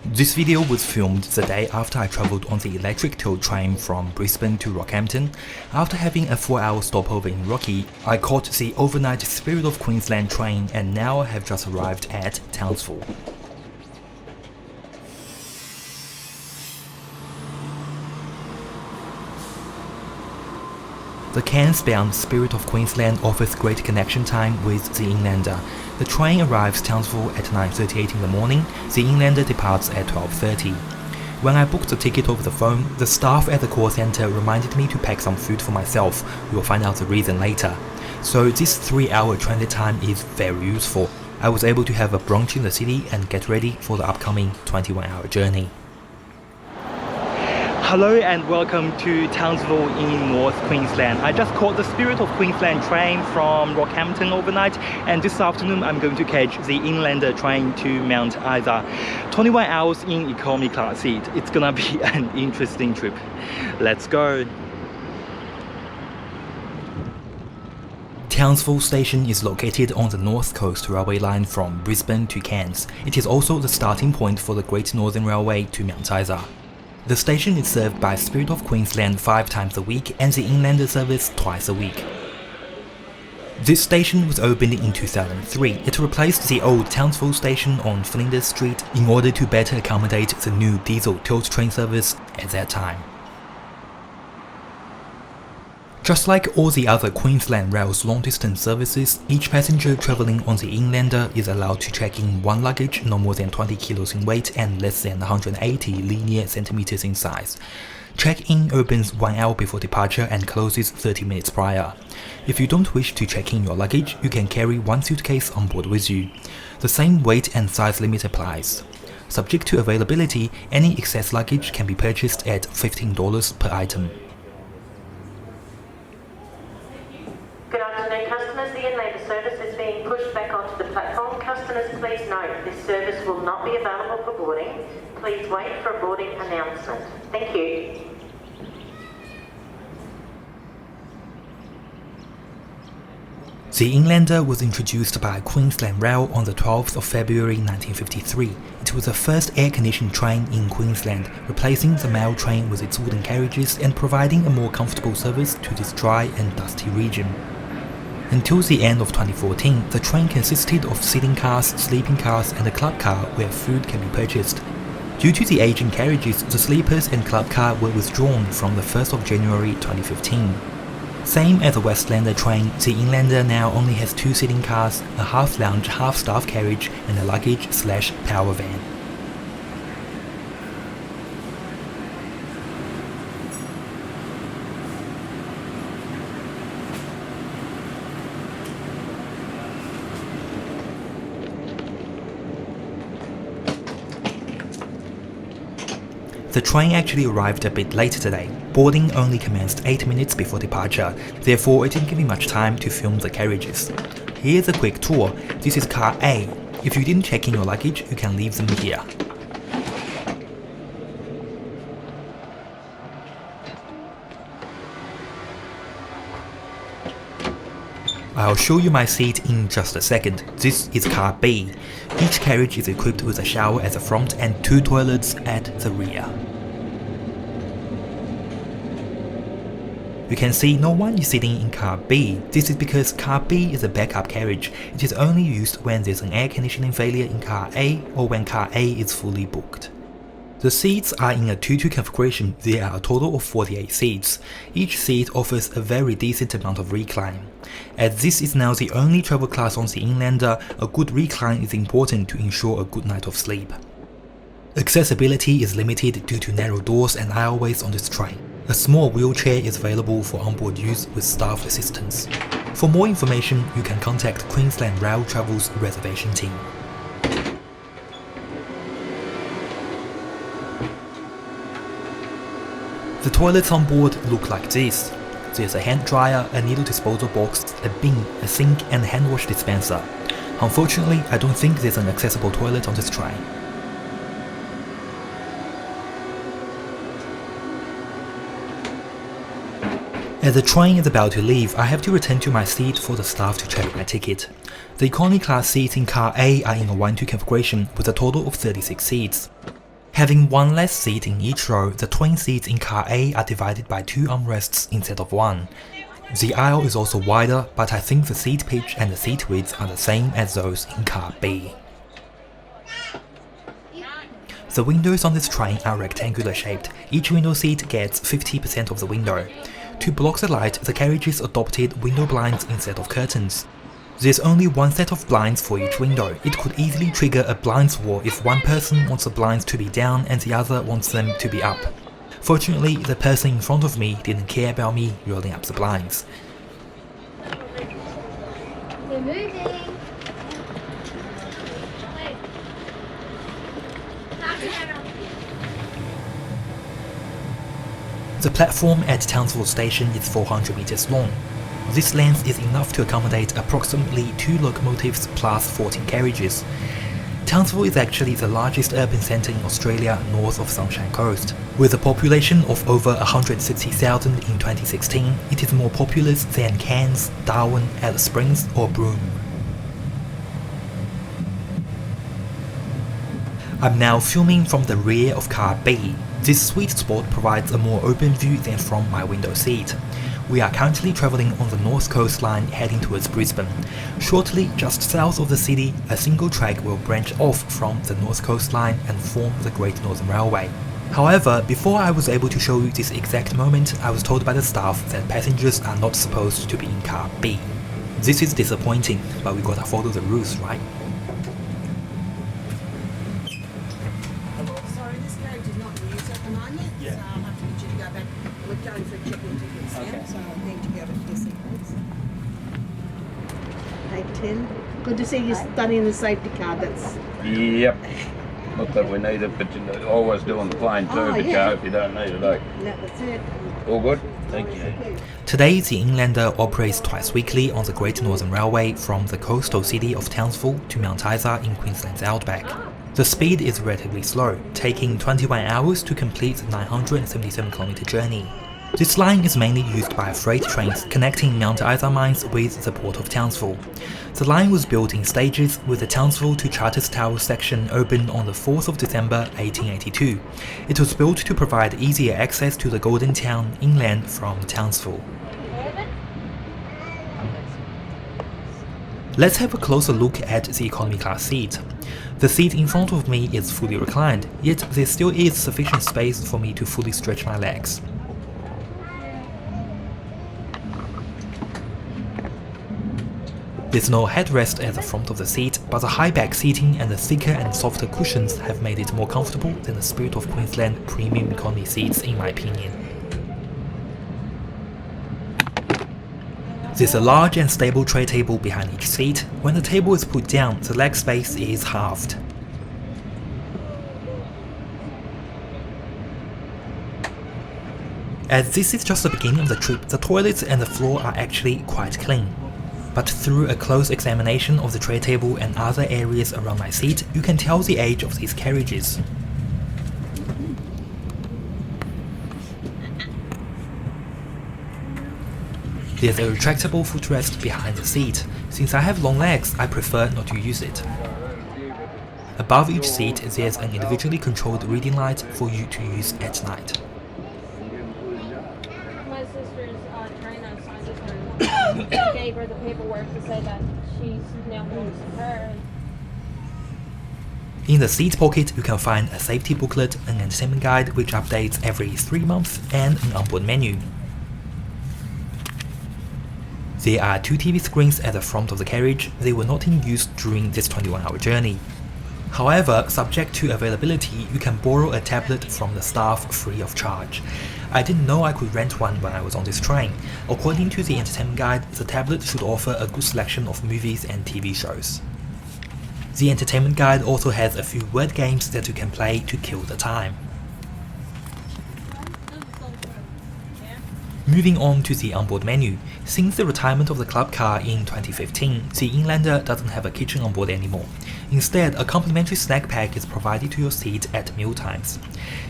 This video was filmed the day after I travelled on the electric tow train from Brisbane to Rockhampton. After having a 4-hour stopover in Rocky, I caught the overnight Spirit of Queensland train and now have just arrived at Townsville. The Cairns-bound Spirit of Queensland offers great connection time with the Inlander. The train arrives Townsville at 9:38 in the morning, the Inlander departs at 12:30. When I booked the ticket over the phone, the staff at the call centre reminded me to pack some food for myself. We will find out the reason later. So this 3-hour transit time is very useful. I was able to have a brunch in the city and get ready for the upcoming 21-hour journey. Hello and welcome to Townsville in North Queensland. I just caught the Spirit of Queensland train from Rockhampton overnight, and this afternoon I'm going to catch the Inlander train to Mount Isa. 21 hours in economy class seat. It's gonna be an interesting trip. Let's go. Townsville station is located on the North Coast Railway line from Brisbane to Cairns. It is also the starting point for the Great Northern Railway to Mount Isa. The station is served by Spirit of Queensland 5 times a week and the Inlander service twice a week. This station was opened in 2003. It replaced the old Townsville station on Flinders Street in order to better accommodate the new diesel tilt train service at that time. Just like all the other Queensland Rail's long-distance services, each passenger travelling on the Inlander is allowed to check in one luggage no more than 20 kilos in weight and less than 180 linear centimeters in size. Check-in opens 1 hour before departure and closes 30 minutes prior. If you don't wish to check in your luggage, you can carry one suitcase on board with you. The same weight and size limit applies. Subject to availability, any excess luggage can be purchased at $15 per item. Good afternoon customers, the Inlander service is being pushed back onto the platform. Customers, please note this service will not be available for boarding. Please wait for a boarding announcement. Thank you. The Inlander was introduced by Queensland Rail on the 12th of February 1953. It was the first air-conditioned train in Queensland, replacing the mail train with its wooden carriages and providing a more comfortable service to this dry and dusty region. Until the end of 2014, the train consisted of sitting cars, sleeping cars and a club car where food can be purchased. Due to the aging carriages, the sleepers and club car were withdrawn from the 1st of January 2015. Same as the Westlander train, the Inlander now only has 2 sitting cars, a half-lounge, half-staff carriage and a luggage/power van. The train actually arrived a bit later today. Boarding only commenced 8 minutes before departure, therefore it didn't give me much time to film the carriages. Here's a quick tour. This is car A. If you didn't check in your luggage, you can leave them here. I'll show you my seat in just a second. This is car B. Each carriage is equipped with a shower at the front and 2 toilets at the rear. You can see no one is sitting in car B. This is because car B is a backup carriage. It is only used when there's an air conditioning failure in car A or when car A is fully booked. The seats are in a 2-2 configuration. There are a total of 48 seats. Each seat offers a very decent amount of recline. As this is now the only travel class on the Inlander, a good recline is important to ensure a good night of sleep. Accessibility is limited due to narrow doors and aisleways on this train. A small wheelchair is available for onboard use with staff assistance. For more information, you can contact Queensland Rail Travel's reservation team. The toilets on board look like this. There's a hand dryer, a needle disposal box, a bin, a sink and a hand wash dispenser. Unfortunately, I don't think there's an accessible toilet on this train. As the train is about to leave, I have to return to my seat for the staff to check my ticket. The economy class seats in Car A are in a 1-2 configuration with a total of 36 seats. Having one less seat in each row, the twin seats in Car A are divided by 2 armrests instead of 1. The aisle is also wider, but I think the seat pitch and the seat width are the same as those in Car B. The windows on this train are rectangular shaped. Each window seat gets 50% of the window. To block the light, the carriages adopted window blinds instead of curtains. There's only one set of blinds for each window. It could easily trigger a blinds war if one person wants the blinds to be down and the other wants them to be up. Fortunately, the person in front of me didn't care about me rolling up the blinds. We're moving. The platform at Townsville station is 400 meters long. This length is enough to accommodate approximately 2 locomotives plus 14 carriages. Townsville is actually the largest urban centre in Australia north of Sunshine Coast. With a population of over 160,000 in 2016, it is more populous than Cairns, Darwin, Alice Springs or Broome. I'm now filming from the rear of Car B. This sweet spot provides a more open view than from my window seat. We are currently travelling on the north coastline heading towards Brisbane. Shortly, just south of the city, a single track will branch off from the north coastline and form the Great Northern Railway. However, before I was able to show you this exact moment, I was told by the staff that passengers are not supposed to be in Car B. This is disappointing, but we gotta follow the rules, right? Sorry, this carriage is not used at the moment, so I'll have to get you to go back. We're going for check-in tickets now, so I need to go to your seat, please. 8:10. Good to see you studying the safety card. That's Yep. Not that we need it, but you know, always do on the plane too, but you hope you don't need it, eh? no, that's it. All good? Thank you. Today, the Inlander operates twice weekly on the Great Northern Railway from the coastal city of Townsville to Mount Isa in Queensland's outback. The speed is relatively slow, taking 21 hours to complete the 977km journey. This line is mainly used by freight trains connecting Mount Isa mines with the port of Townsville. The line was built in stages, with the Townsville to Charters Tower section opened on the 4th of December 1882. It was built to provide easier access to the Golden Town inland from Townsville. Let's have a closer look at the economy class seat. The seat in front of me is fully reclined, yet there still is sufficient space for me to fully stretch my legs. There's no headrest at the front of the seat, but the high back seating and the thicker and softer cushions have made it more comfortable than the Spirit of Queensland premium economy seats in my opinion. There's a large and stable tray table behind each seat. When the table is put down, the leg space is halved. As this is just the beginning of the trip, the toilets and the floor are actually quite clean. But through a close examination of the tray table and other areas around my seat, you can tell the age of these carriages. There's a retractable footrest behind the seat. Since I have long legs, I prefer not to use it. Above each seat, there's an individually controlled reading light for you to use at night. My sister's trainer signed her. Gave her the paperwork to say that she's now moving to her. In the seat pocket, you can find a safety booklet, an entertainment guide which updates every 3 months, and an onboard menu. There are 2 TV screens at the front of the carriage. They were not in use during this 21-hour journey. However, subject to availability, you can borrow a tablet from the staff free of charge. I didn't know I could rent one when I was on this train. According to the entertainment guide, the tablet should offer a good selection of movies and TV shows. The entertainment guide also has a few word games that you can play to kill the time. Moving on to the onboard menu. Since the retirement of the club car in 2015, the Inlander doesn't have a kitchen on board anymore. Instead, a complimentary snack pack is provided to your seat at mealtimes.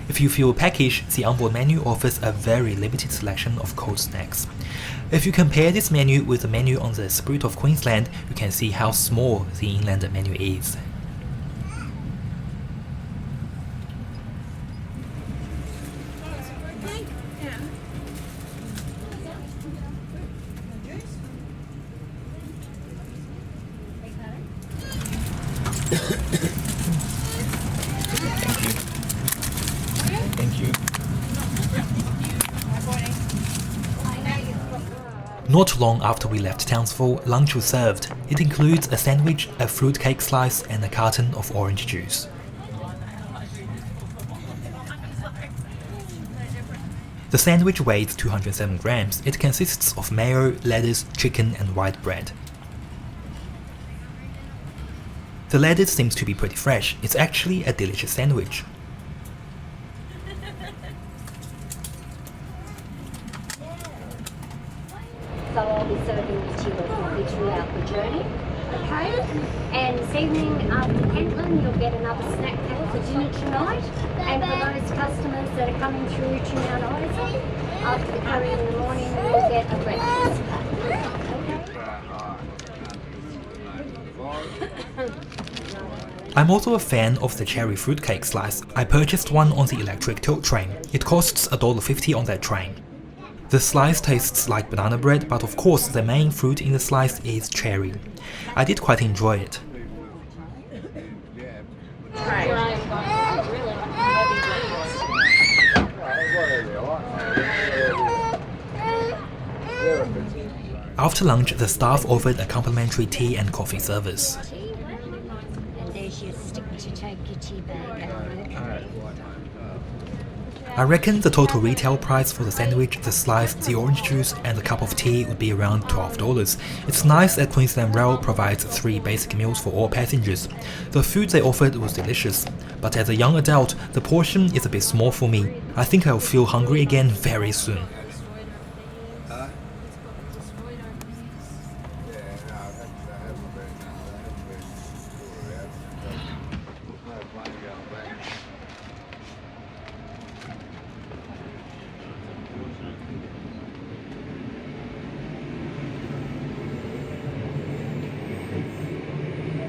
If you feel peckish, the onboard menu offers a very limited selection of cold snacks. If you compare this menu with the menu on the Spirit of Queensland, you can see how small the Inlander menu is. Thank you. Not long after we left Townsville, lunch was served. It includes a sandwich, a fruitcake slice, and a carton of orange juice. The sandwich weighs 207 grams. It consists of mayo, lettuce, chicken, and white bread. The lettuce seems to be pretty fresh. It's actually a delicious sandwich. So I'll be serving the tea or coffee throughout the journey. Okay? And this evening after Pentland, you'll get another snack pack for dinner tonight. And for those customers that are coming through to Mount Isa, after the curry in the morning, you'll get a breakfast pack. I'm also a fan of the cherry fruitcake slice. I purchased one on the electric tilt train. It costs $1.50 on that train. The slice tastes like banana bread, but of course the main fruit in the slice is cherry. I did quite enjoy it. After lunch, the staff offered a complimentary tea and coffee service. And there's your stick to take your tea bag out. I reckon the total retail price for the sandwich, the slice, the orange juice, and the cup of tea would be around $12. It's nice that Queensland Rail provides 3 basic meals for all passengers. The food they offered was delicious, but as a young adult, the portion is a bit small for me. I think I'll feel hungry again very soon.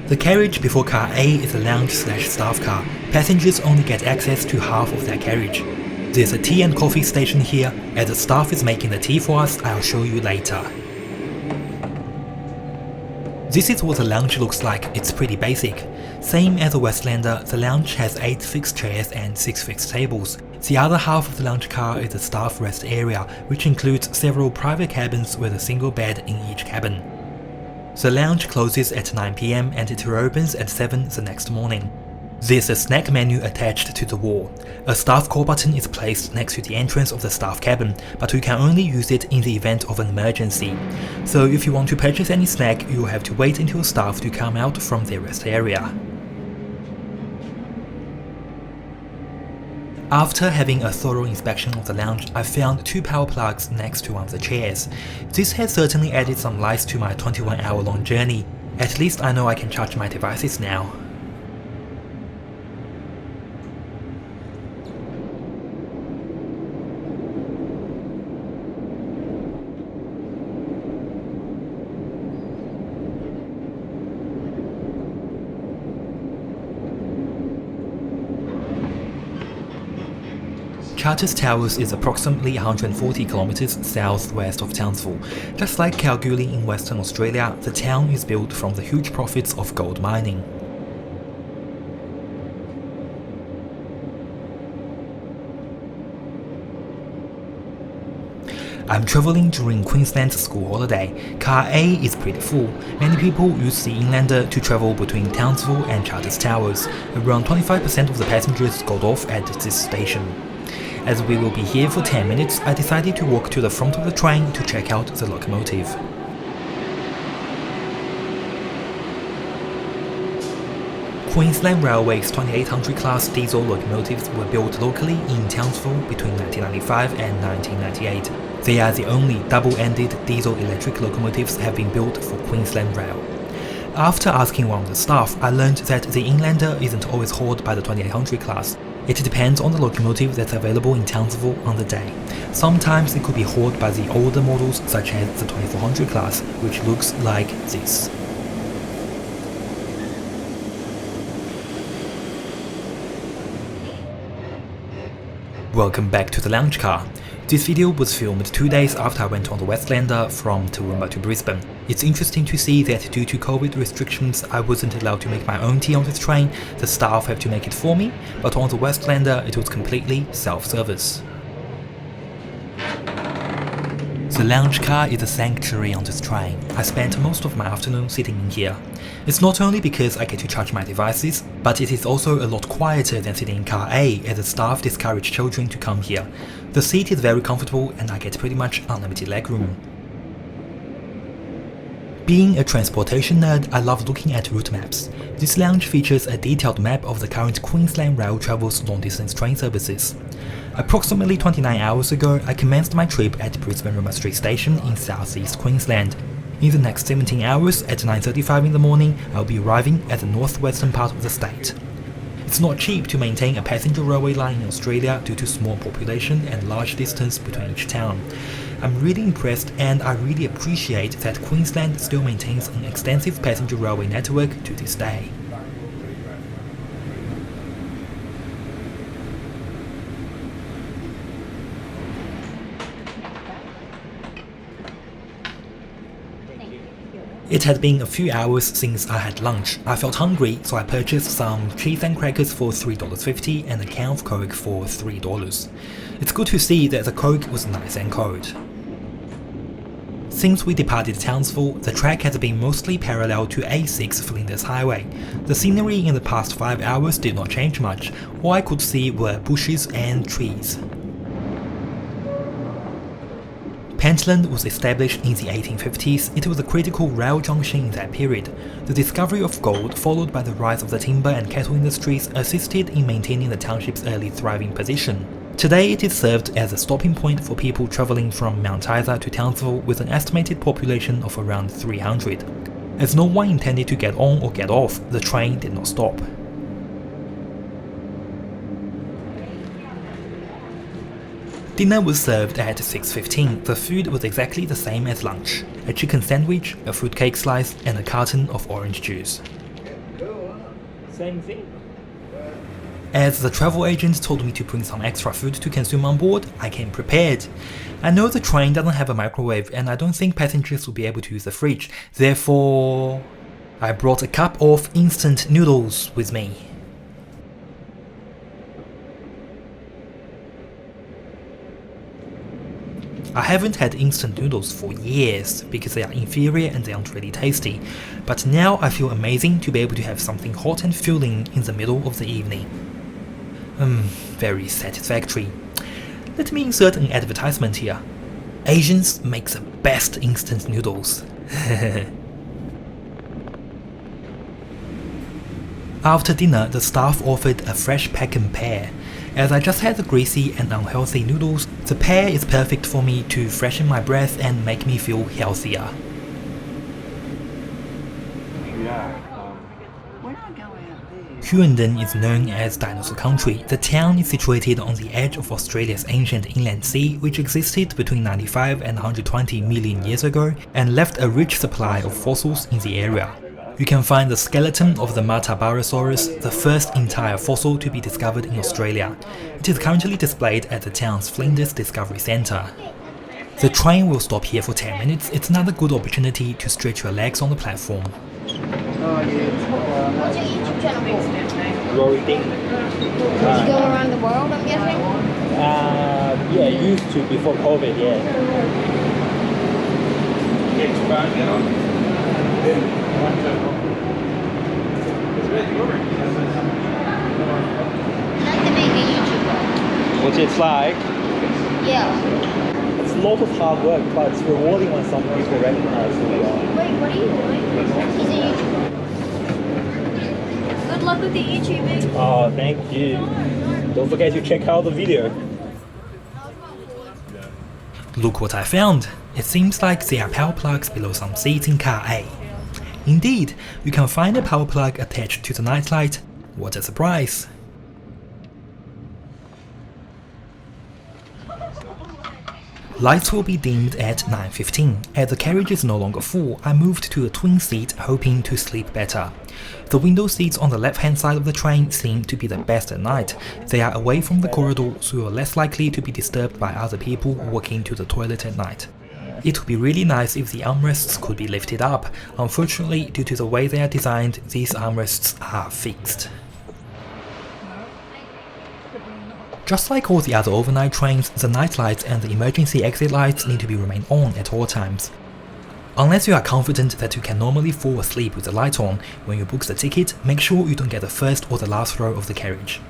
The carriage before car A is a lounge/staff car. Passengers only get access to half of that carriage. There's a tea and coffee station here. As the staff is making the tea for us, I'll show you later. This is what the lounge looks like. It's pretty basic. Same as the Westlander, the lounge has 8 fixed chairs and 6 fixed tables. The other half of the lounge car is the staff rest area, which includes several private cabins with a single bed in each cabin. The lounge closes at 9 PM and it reopens at 7 the next morning. There's a snack menu attached to the wall. A staff call button is placed next to the entrance of the staff cabin, but you can only use it in the event of an emergency. So if you want to purchase any snack, you'll have to wait until staff to come out from their rest area. After having a thorough inspection of the lounge, I found 2 power plugs next to one of the chairs. This has certainly added some light to my 21-hour-long journey. At least I know I can charge my devices now. Duchess Towers is approximately 140 kilometers southwest of Townsville. Just like Calgary in Western Australia, the town is built from the huge profits of gold mining. I'm travelling during Queensland's school holiday. Car A is pretty full. Many people use the Inlander to travel between Townsville and Duchess Towers. Around 25% of the passengers got off at this station. As we will be here for 10 minutes, I decided to walk to the front of the train to check out the locomotive. Queensland Railways 2800 class diesel locomotives were built locally in Townsville between 1995 and 1998. They are the only double-ended diesel-electric locomotives have been built for Queensland Rail. After asking one of the staff, I learned that the Inlander isn't always hauled by the 2800 class. It depends on the locomotive that's available in Townsville on the day. Sometimes it could be hauled by the older models such as the 2400 class, which looks like this. Welcome back to the lounge car. This video was filmed 2 days after I went on the Westlander from Toowoomba to Brisbane. It's interesting to see that due to COVID restrictions, I wasn't allowed to make my own tea on this train. The staff have to make it for me, but on the Westlander it was completely self-service. The lounge car is a sanctuary on this train. I spent most of my afternoon sitting in here. It's not only because I get to charge my devices, but it is also a lot quieter than sitting in car A, as the staff discourage children to come here. The seat is very comfortable and I get pretty much unlimited legroom. Being a transportation nerd, I love looking at route maps. This lounge features a detailed map of the current Queensland Rail Travel's long-distance train services. Approximately 29 hours ago, I commenced my trip at Brisbane Roma Street Station in southeast Queensland. In the next 17 hours, at 9:35 in the morning, I'll be arriving at the northwestern part of the state. It's not cheap to maintain a passenger railway line in Australia due to small population and large distance between each town. I'm really impressed and I really appreciate that Queensland still maintains an extensive passenger railway network to this day. It had been a few hours since I had lunch. I felt hungry, so I purchased some cheese and crackers for $3.50 and a can of Coke for $3. It's good to see that the Coke was nice and cold. Since we departed Townsville, the track has been mostly parallel to A6 Flinders Highway. The scenery in the past 5 hours did not change much. All I could see were bushes and trees. Pentland was established in the 1850s. It was a critical rail junction in that period. The discovery of gold, followed by the rise of the timber and cattle industries, assisted in maintaining the township's early thriving position. Today it is served as a stopping point for people travelling from Mount Isa to Townsville with an estimated population of around 300. As no one intended to get on or get off, the train did not stop. Dinner was served at 6:15. The food was exactly the same as lunch. A chicken sandwich, a fruitcake slice, and a carton of orange juice. Same thing. As the travel agent told me to bring some extra food to consume on board, I came prepared. I know the train doesn't have a microwave and I don't think passengers will be able to use the fridge. Therefore, I brought a cup of instant noodles with me. I haven't had instant noodles for years because they are inferior and they aren't really tasty, but now I feel amazing to be able to have something hot and filling in the middle of the evening. Very satisfactory. Let me insert an advertisement here. Asians make the best instant noodles. After dinner, the staff offered a fresh pack and pear. As I just had the greasy and unhealthy noodles, the pear is perfect for me to freshen my breath and make me feel healthier. Hughenden is known as Dinosaur Country. The town is situated on the edge of Australia's ancient inland sea, which existed between 95 and 120 million years ago and left a rich supply of fossils in the area. You can find the skeleton of the Matabarosaurus, the first entire fossil to be discovered in Australia. It is currently displayed at the town's Flinders Discovery Centre. The train will stop here for 10 minutes. It's another good opportunity to stretch your legs on the platform. What's your YouTube channel called? Rory Ding. You go around the world, I'm guessing? Yeah, used to before COVID, yeah. Like to make a YouTuber. What it's like? Yeah. It's a lot of hard work, but it's rewarding when some people recognize who you are. Wait, what are you doing? He's a YouTuber. Good luck with the YouTube. Oh, thank you. Don't forget to check out the video. Look what I found! It seems like there are power plugs below some seats in car A. Indeed, you can find a power plug attached to the nightlight. What a surprise! Lights will be dimmed at 9:15. As the carriage is no longer full, I moved to a twin seat hoping to sleep better. The window seats on the left-hand side of the train seem to be the best at night. They are away from the corridor, so you are less likely to be disturbed by other people walking to the toilet at night. It would be really nice if the armrests could be lifted up. Unfortunately, due to the way they are designed, these armrests are fixed. Just like all the other overnight trains, the night lights and the emergency exit lights need to be remain on at all times. Unless you are confident that you can normally fall asleep with the light on, when you book the ticket, make sure you don't get the first or the last row of the carriage.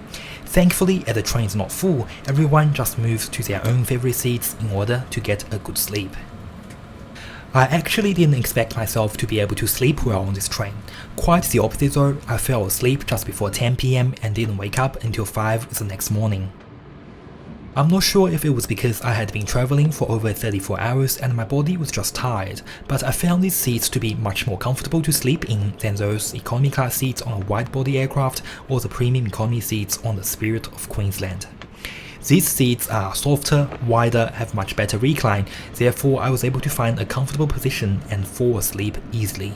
Thankfully, as the train is not full, everyone just moves to their own favorite seats in order to get a good sleep. I actually didn't expect myself to be able to sleep well on this train. Quite the opposite though, I fell asleep just before 10 PM and didn't wake up until 5 the next morning. I'm not sure if it was because I had been travelling for over 34 hours and my body was just tired, but I found these seats to be much more comfortable to sleep in than those economy class seats on a wide-body aircraft or the premium economy seats on the Spirit of Queensland. These seats are softer, wider, have much better recline, therefore I was able to find a comfortable position and fall asleep easily.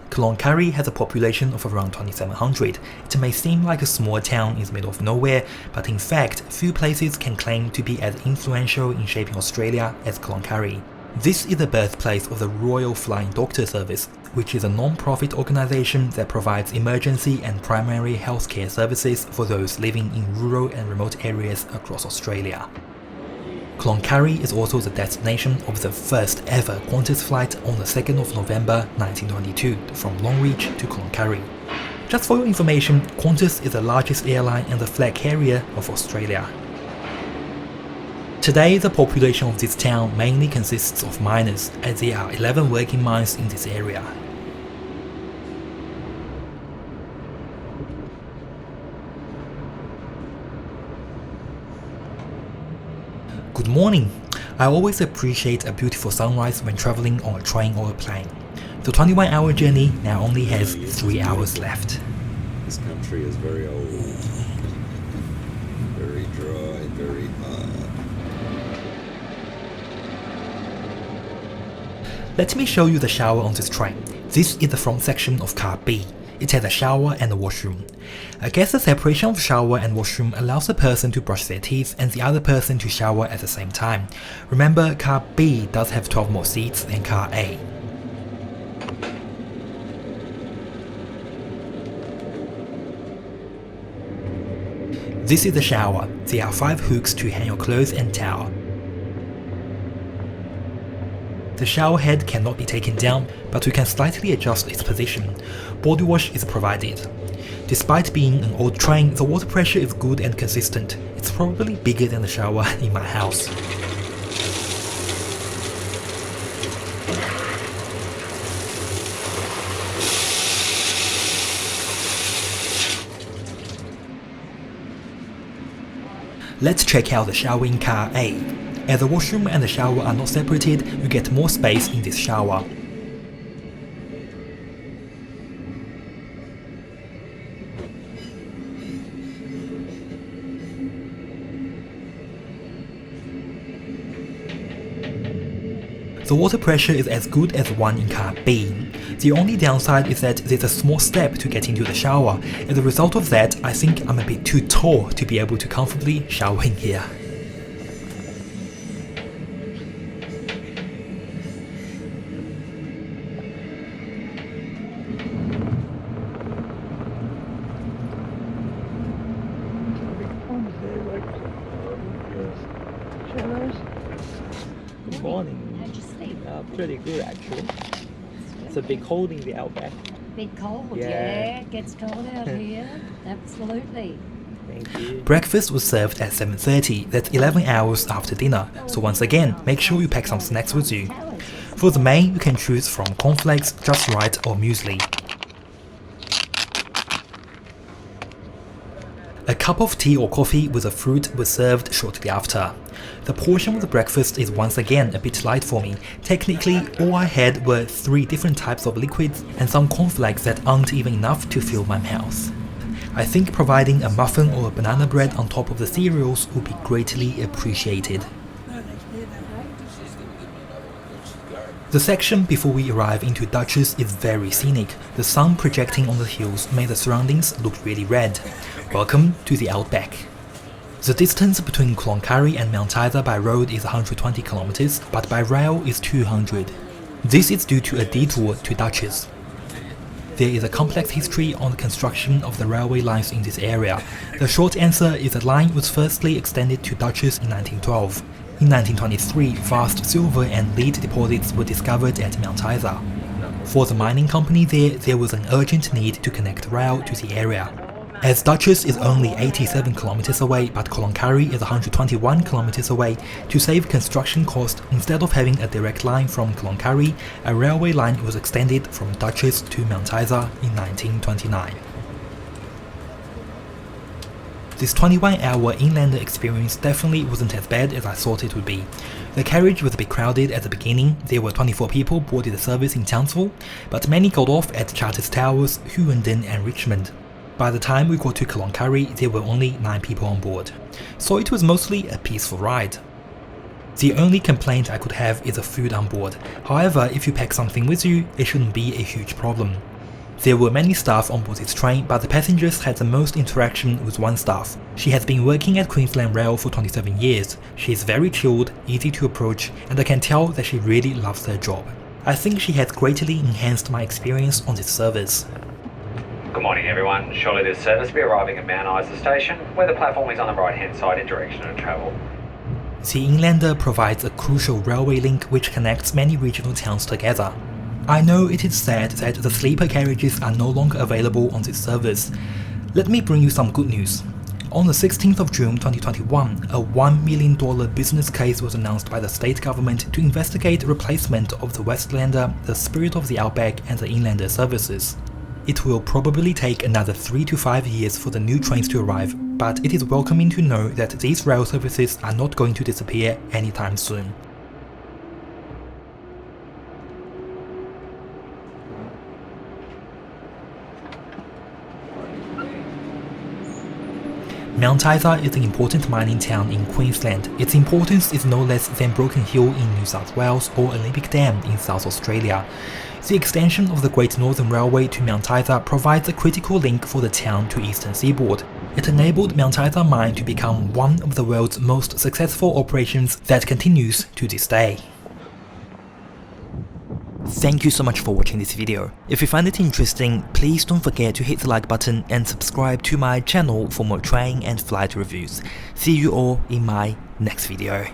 Cloncurry has a population of around 2,700. It may seem like a small town in the middle of nowhere, but in fact, few places can claim to be as influential in shaping Australia as Cloncurry. This is the birthplace of the Royal Flying Doctor Service, which is a non-profit organisation that provides emergency and primary healthcare services for those living in rural and remote areas across Australia. Cloncurry is also the destination of the first ever Qantas flight on the 2nd of November 1922 from Longreach to Cloncurry. Just for your information, Qantas is the largest airline and the flag carrier of Australia. Today, the population of this town mainly consists of miners, as there are 11 working mines in this area. Good morning! I always appreciate a beautiful sunrise when travelling on a train or a plane. The 21-hour journey now only has 3 hours left. This country is very old, very dry, very hard. Let me show you the shower on this train. This is the front section of car B. It has a shower and a washroom. I guess the separation of shower and washroom allows the person to brush their teeth and the other person to shower at the same time. Remember, car B does have 12 more seats than car A. This is the shower. There are 5 hooks to hang your clothes and towel. The shower head cannot be taken down, but we can slightly adjust its position. Body wash is provided. Despite being an old train, the water pressure is good and consistent. It's probably bigger than the shower in my house. Let's check out the shower in car A. As the washroom and the shower are not separated, you get more space in this shower. The water pressure is as good as one in car B. The only downside is that there's a small step to get into the shower. As a result of that, I think I'm a bit too tall to be able to comfortably shower in here. Good morning. How'd you sleep? Pretty good actually. It's a bit cold in the outback. Bit cold, Yeah. yeah. It gets cold out here. Absolutely. Thank you. Breakfast was served at 7:30, that's 11 hours after dinner, so once again, make sure you pack some snacks with you. For the main, you can choose from cornflakes, Just Right or muesli. A cup of tea or coffee with a fruit was served shortly after. The portion of the breakfast is once again a bit light for me. Technically, all I had were 3 different types of liquids and some cornflakes that aren't even enough to fill my mouth. I think providing a muffin or a banana bread on top of the cereals would be greatly appreciated. The section before we arrive into Duchess is very scenic. The sun projecting on the hills made the surroundings look really red. Welcome to the outback. The distance between Cloncurry and Mount Isa by road is 120 kilometers, but by rail is 200. This is due to a detour to Duchess. There is a complex history on the construction of the railway lines in this area. The short answer is the line was firstly extended to Duchess in 1912. In 1923, vast silver and lead deposits were discovered at Mount Isa. For the mining company there was an urgent need to connect rail to the area. As Duchess is only 87 kilometers away but Cloncurry is 121 kilometers away, to save construction cost, instead of having a direct line from Cloncurry, a railway line was extended from Duchess to Mount Isa in 1929. This 21-hour inlander experience definitely wasn't as bad as I thought it would be. The carriage was a bit crowded at the beginning. There were 24 people boarded the service in Townsville, but many got off at Charters Towers, Hughenden and Richmond. By the time we got to Cloncurry, there were only 9 people on board, so it was mostly a peaceful ride. The only complaint I could have is the food on board. However, if you pack something with you, it shouldn't be a huge problem. There were many staff on board this train, but the passengers had the most interaction with one staff. She has been working at Queensland Rail for 27 years. She is very chilled, easy to approach, and I can tell that she really loves her job. I think she has greatly enhanced my experience on this service. Good morning everyone. Shortly this service will be arriving at Mount Isa station, where the platform is on the right hand side in direction of travel. The inlander provides a crucial railway link which connects many regional towns together. I know it is sad that the sleeper carriages are no longer available on this service. Let me bring you some good news. On the 16th of June 2021, a $1 million business case was announced by the state government to investigate replacement of the Westlander, the Spirit of the Outback and the Inlander services. It will probably take another 3 to 5 years for the new trains to arrive, but it is welcoming to know that these rail services are not going to disappear anytime soon. Mount Isa is an important mining town in Queensland. Its importance is no less than Broken Hill in New South Wales or Olympic Dam in South Australia. The extension of the Great Northern Railway to Mount Isa provides a critical link for the town to eastern seaboard. It enabled Mount Isa mine to become one of the world's most successful operations that continues to this day. Thank you so much for watching this video. If you find it interesting, please don't forget to hit the like button and subscribe to my channel for more train and flight reviews. See you all in my next video.